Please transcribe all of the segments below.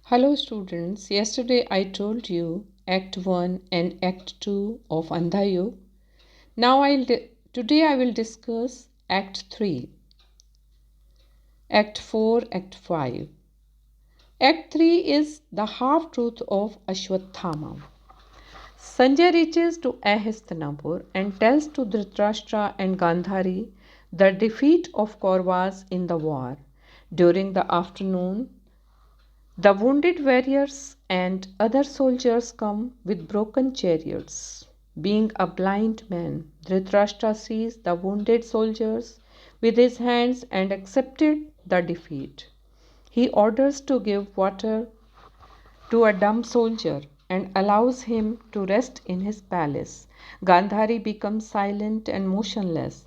Hello students, yesterday I told you Act 1 and Act 2 of Andhayug. Today I will discuss Act 3, Act 4, Act 5. Act 3 is the half-truth of Ashwatthama. Sanjay reaches to Ahastinapur and tells to Dhritarashtra and Gandhari the defeat of Kauravas in the war. During the afternoon, the wounded warriors and other soldiers come with broken chariots. Being a blind man, Dhritarashtra sees the wounded soldiers with his hands and accepted the defeat. He orders to give water to a dumb soldier and allows him to rest in his palace. Gandhari becomes silent and motionless.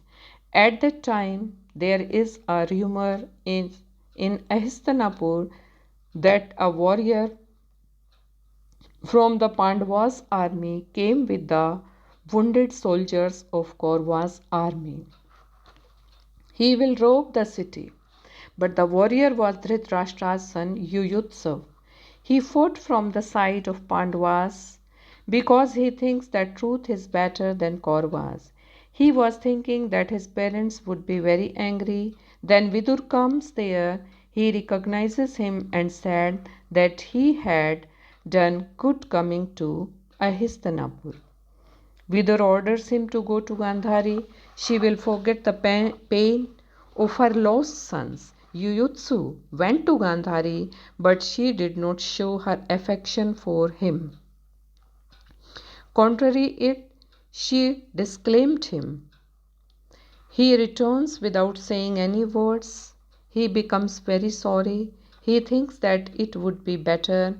At that time, there is a rumor in Ahastinapur that a warrior from the Pandavas' army came with the wounded soldiers of Kauravas' army. He will rob the city. But the warrior was Dhritarashtra's son Yuyutsav. He fought from the side of Pandavas because he thinks that truth is better than Kauravas. He was thinking that his parents would be very angry. Then Vidur comes there. He recognizes him and said that he had done good coming to Ahastinapur. Vidur orders him to go to Gandhari. She will forget the pain of her lost sons. Yuyutsu went to Gandhari, but she did not show her affection for him. Contrary it, she disclaimed him. He returns without saying any words. He becomes very sorry. He thinks that it would be better.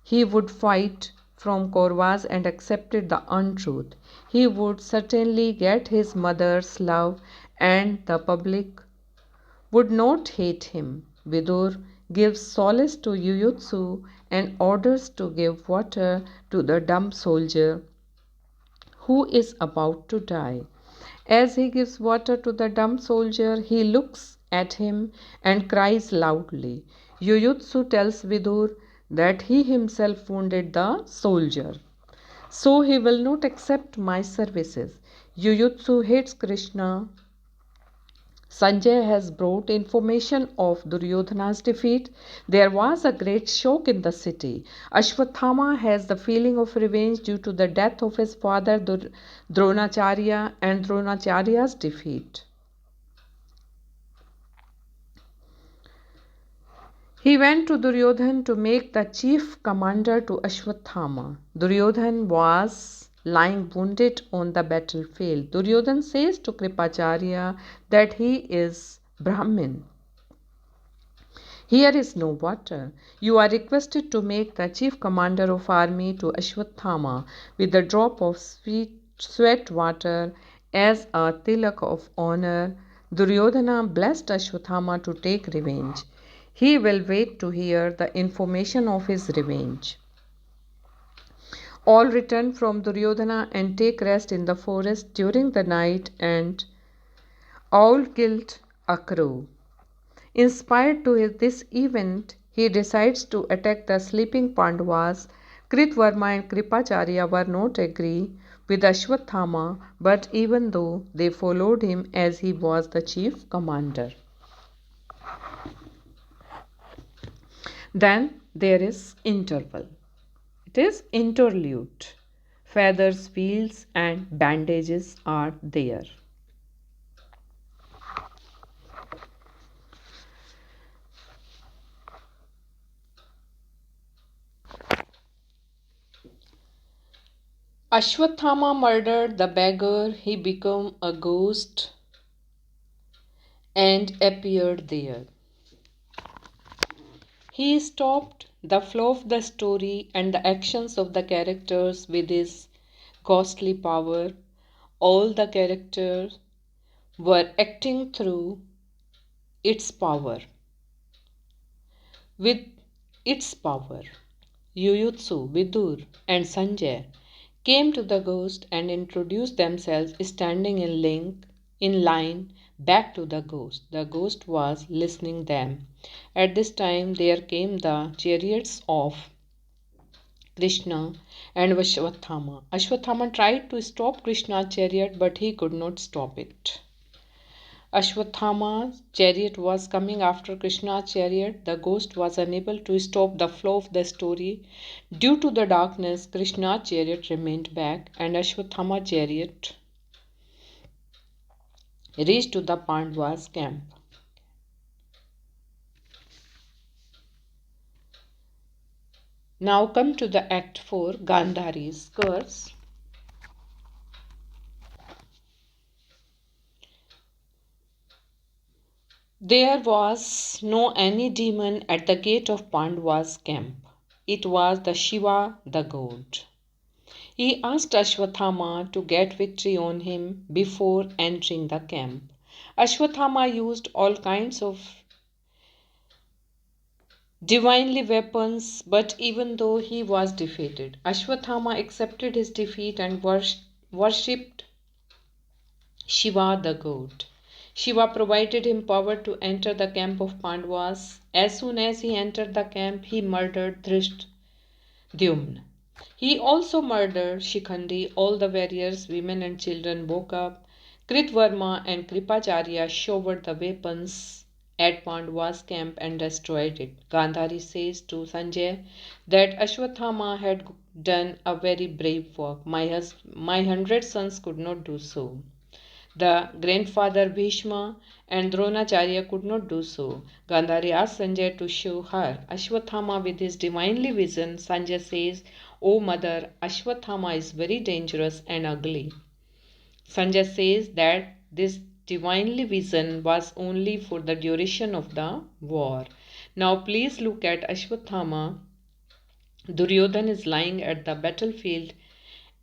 He would fight from Kauravas and accepted the untruth. He would certainly get his mother's love and the public would not hate him. Vidur gives solace to Yuyutsu and orders to give water to the dumb soldier who is about to die. As he gives water to the dumb soldier, he looks at him and cries loudly. Yuyutsu tells Vidur that he himself wounded the soldier, so he will not accept my services. Yuyutsu hates Krishna. Sanjay has brought information of Duryodhana's defeat. There was a great shock in the city. Ashwatthama has the feeling of revenge due to the death of his father Dronacharya and Dronacharya's defeat. He went to Duryodhan to make the chief commander to Ashwatthama. Duryodhan was lying wounded on the battlefield. Duryodhan says to Kripacharya that he is Brahmin. Here is no water. You are requested to make the chief commander of army to Ashwatthama with a drop of sweat water as a tilak of honor. Duryodhana blessed Ashwatthama to take revenge. He will wait to hear the information of his revenge. All return from Duryodhana and take rest in the forest during the night, and Owl killed a crow. Inspired to this event, he decides to attack the sleeping Pandavas. Kritvarma and Kripacharya were not agree with Ashwatthama, but even though they followed him as he was the chief commander. Then there is interval. It is interlude. Feathers, wheels, and bandages are there. Ashwatthama murdered the beggar. He became a ghost and appeared there. He stopped the flow of the story and the actions of the characters with his ghostly power. All the characters were acting through its power. With its power, Yuyutsu, Vidur, and Sanjay came to the ghost and introduced themselves standing in line back to the ghost. The ghost was listening them. At this time there came the chariots of Krishna and Ashwatthama. Ashwatthama tried to stop Krishna's chariot, but he could not stop it. Ashwatthama's chariot was coming after Krishna's chariot. The ghost was unable to stop the flow of the story. Due to the darkness, Krishna's chariot remained back, and Ashwatthama's chariot reached to the Pandavas' camp. Now come to the Act 4, Gandhari's curse. There was no any demon at the gate of Pandava's camp. It was the Shiva, the god. He asked Ashwatthama to get victory on him before entering the camp. Ashwatthama used all kinds of divinely weapons, but even though he was defeated, Ashwatthama accepted his defeat and worshipped Shiva the god. Shiva provided him power to enter the camp of Pandavas. As soon as he entered the camp, he murdered Dhৃഷ്ടdyumna. He also murdered Shikhandi. All the warriors, women and children woke up. Kritvarma and Kripacharya showered the weapons at Pandava's camp and destroyed it. Gandhari says to Sanjay that Ashwatthama had done a very brave work. My 100 sons could not do so. The grandfather Bhishma and Dronacharya could not do so. Gandhari asked Sanjay to show her Ashwatthama with his divinely vision. Sanjay says, "O mother, Ashwatthama is very dangerous and ugly." Sanjay says that this divinely vision was only for the duration of the war. Now please look at Ashwatthama. Duryodhan is lying at the battlefield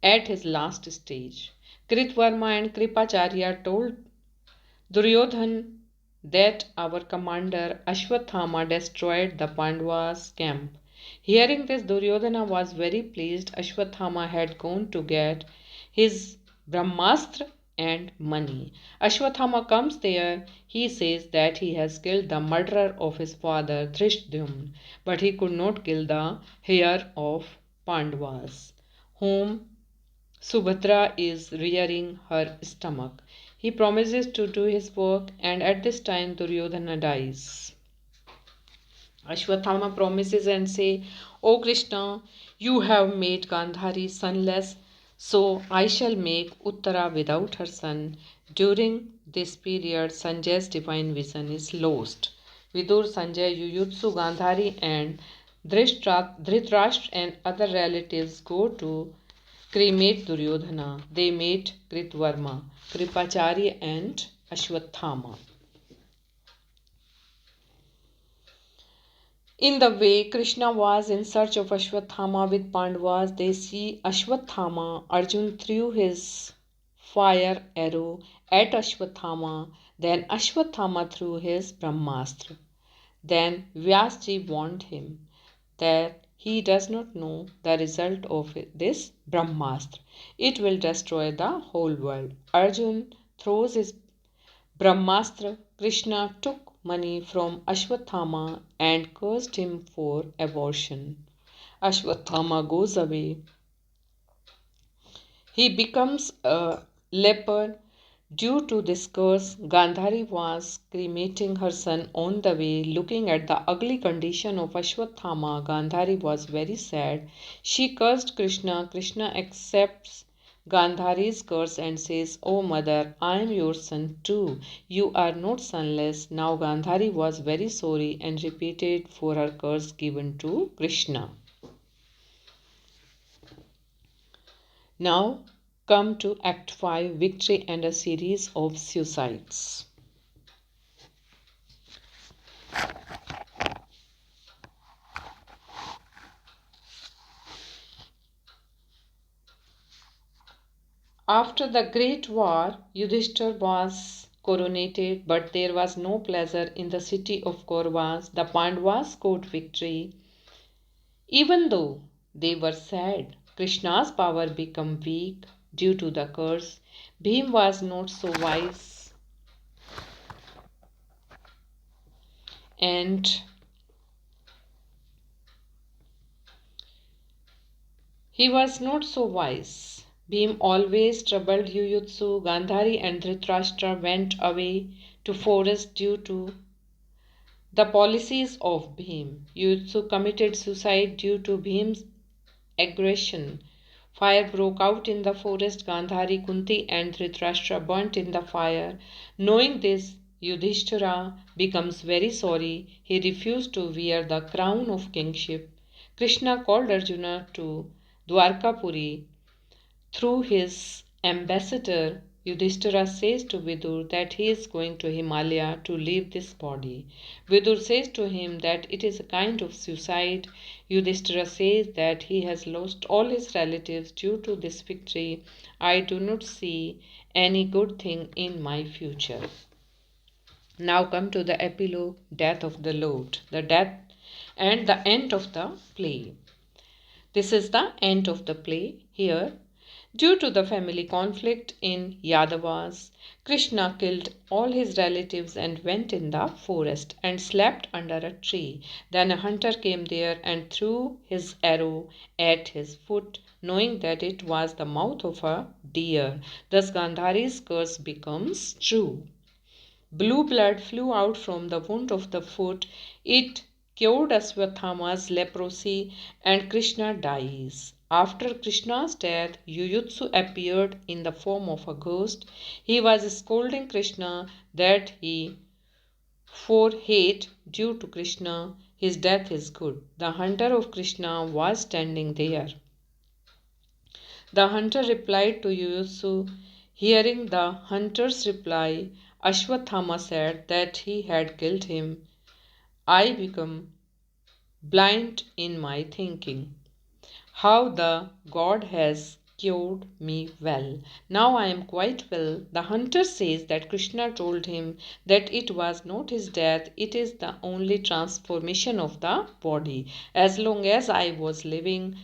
at his last stage. Kritvarma and Kripacharya told Duryodhan that our commander Ashwatthama destroyed the Pandavas' camp. Hearing this, Duryodhana was very pleased. Ashwatthama had gone to get his Brahmastra and money. Ashwatthama comes there. He says that he has killed the murderer of his father Dhrishdyumna, but he could not kill the heir of Pandavas, whom Subhadra is rearing her stomach. He promises to do his work, and at this time Duryodhana dies. Ashwatthama promises and says, "O Krishna, you have made Gandhari sonless, so I shall make Uttara without her son." During this period, Sanjay's divine vision is lost. Vidur, Sanjay, Yuyutsu, Gandhari, and Dhritarashtra and other relatives go to cremate Duryodhana. They meet Kritvarma, Kripacharya, and Ashwatthama. In the way Krishna was in search of Ashwatthama with Pandavas, they see Ashwatthama. Arjun threw his fire arrow at Ashwatthama. Then Ashwatthama threw his Brahmastra. Then Vyasji warned him that he does not know the result of this Brahmastra. It will destroy the whole world. Arjun throws his Brahmastra. Krishna took money from Ashwatthama and cursed him for abortion. Ashwatthama goes away. He becomes a leper. Due to this curse, Gandhari was cremating her son on the way. Looking at the ugly condition of Ashwatthama, Gandhari was very sad. She cursed Krishna. Krishna accepts Gandhari's curse and says, "O mother, I am your son too. You are not sonless." Now Gandhari was very sorry and repeated for her curse given to Krishna. Now come to Act 5, Victory and a series of suicides. After the great war, Yudhishthir was coronated, but there was no pleasure in the city of Kauravas. The Pandavas got victory. Even though they were sad, Krishna's power became weak due to the curse. Bhim was not so wise. and he was not so wise. Bhim always troubled Yuyutsu. Gandhari and Dhritarashtra went away to forest due to the policies of Bhim. Yuyutsu committed suicide due to Bhim's aggression. Fire broke out in the forest. Gandhari, Kunti, and Dhritarashtra burnt in the fire. Knowing this, Yudhishthira becomes very sorry. He refused to wear the crown of kingship. Krishna called Arjuna to Dwarkapuri through his ambassador. Yudhishthira says to Vidur that he is going to Himalaya to leave this body. Vidur says to him that it is a kind of suicide. Yudhishthira says that he has lost all his relatives due to this victory. I do not see any good thing in my future. Now come to the epilogue, death of the Lord, the death and the end of the play. This is the end of the play here. Due to the family conflict in Yadavas, Krishna killed all his relatives and went in the forest and slept under a tree. Then a hunter came there and threw his arrow at his foot, knowing that it was the mouth of a deer. Thus Gandhari's curse becomes true. Blue blood flew out from the wound of the foot. It cured Aswathama's leprosy and Krishna dies. After Krishna's death, Yuyutsu appeared in the form of a ghost. He was scolding Krishna that he for hate due to Krishna, his death is good. The hunter of Krishna was standing there. The hunter replied to Yuyutsu. Hearing the hunter's reply, Ashwathama said that he had killed him. I become blind in my thinking. How the God has cured me well. Now I am quite well. The hunter says that Krishna told him that it was not his death, it is the only transformation of the body. As long as I was living,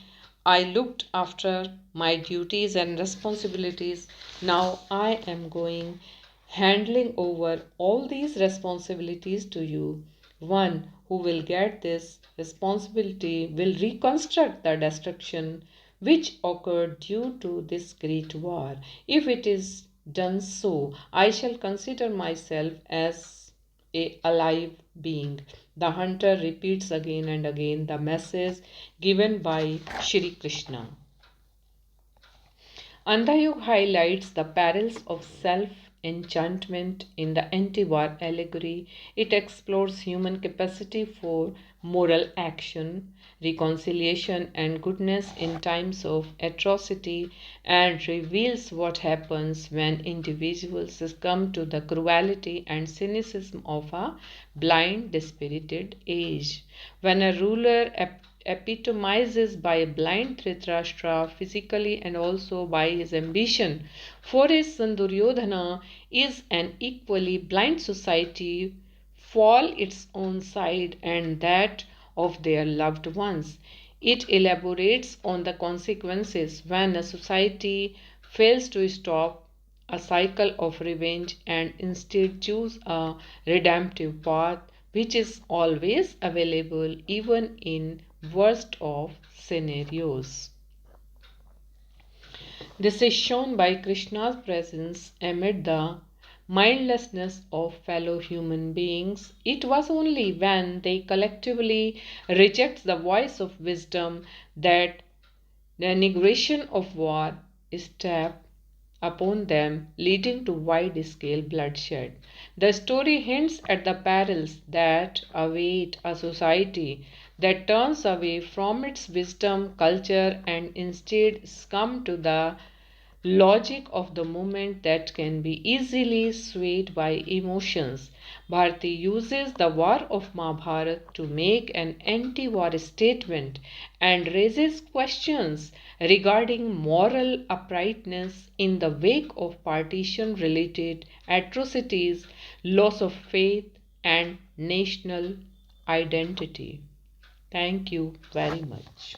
I looked after my duties and responsibilities. Now I am going handling over all these responsibilities to you. One who will get this responsibility will reconstruct the destruction which occurred due to this great war. If it is done so, I shall consider myself as a alive being. The hunter repeats again and again the message given by Shri Krishna. Andhayug highlights the perils of self-enchantment in the anti-war allegory. It explores human capacity for moral action, reconciliation and goodness in times of atrocity, and reveals what happens when individuals succumb to the cruelty and cynicism of a blind, dispirited age. When a ruler epitomizes by a blind Dhritarashtra physically and also by his ambition for his son Duryodhana, is an equally blind society fall its own side and that of their loved ones. It elaborates on the consequences when a society fails to stop a cycle of revenge and instead choose a redemptive path which is always available even in worst of scenarios. This is shown by Krishna's presence amid the mindlessness of fellow human beings. It was only when they collectively reject the voice of wisdom that the negation of war stepped upon them, leading to wide-scale bloodshed. The story hints at the perils that await a society that turns away from its wisdom, culture, and instead succumb to the logic of the moment that can be easily swayed by emotions. Bharti uses the war of Mahabharata to make an anti-war statement and raises questions regarding moral uprightness in the wake of partition-related atrocities, loss of faith, and national identity. Thank you very much.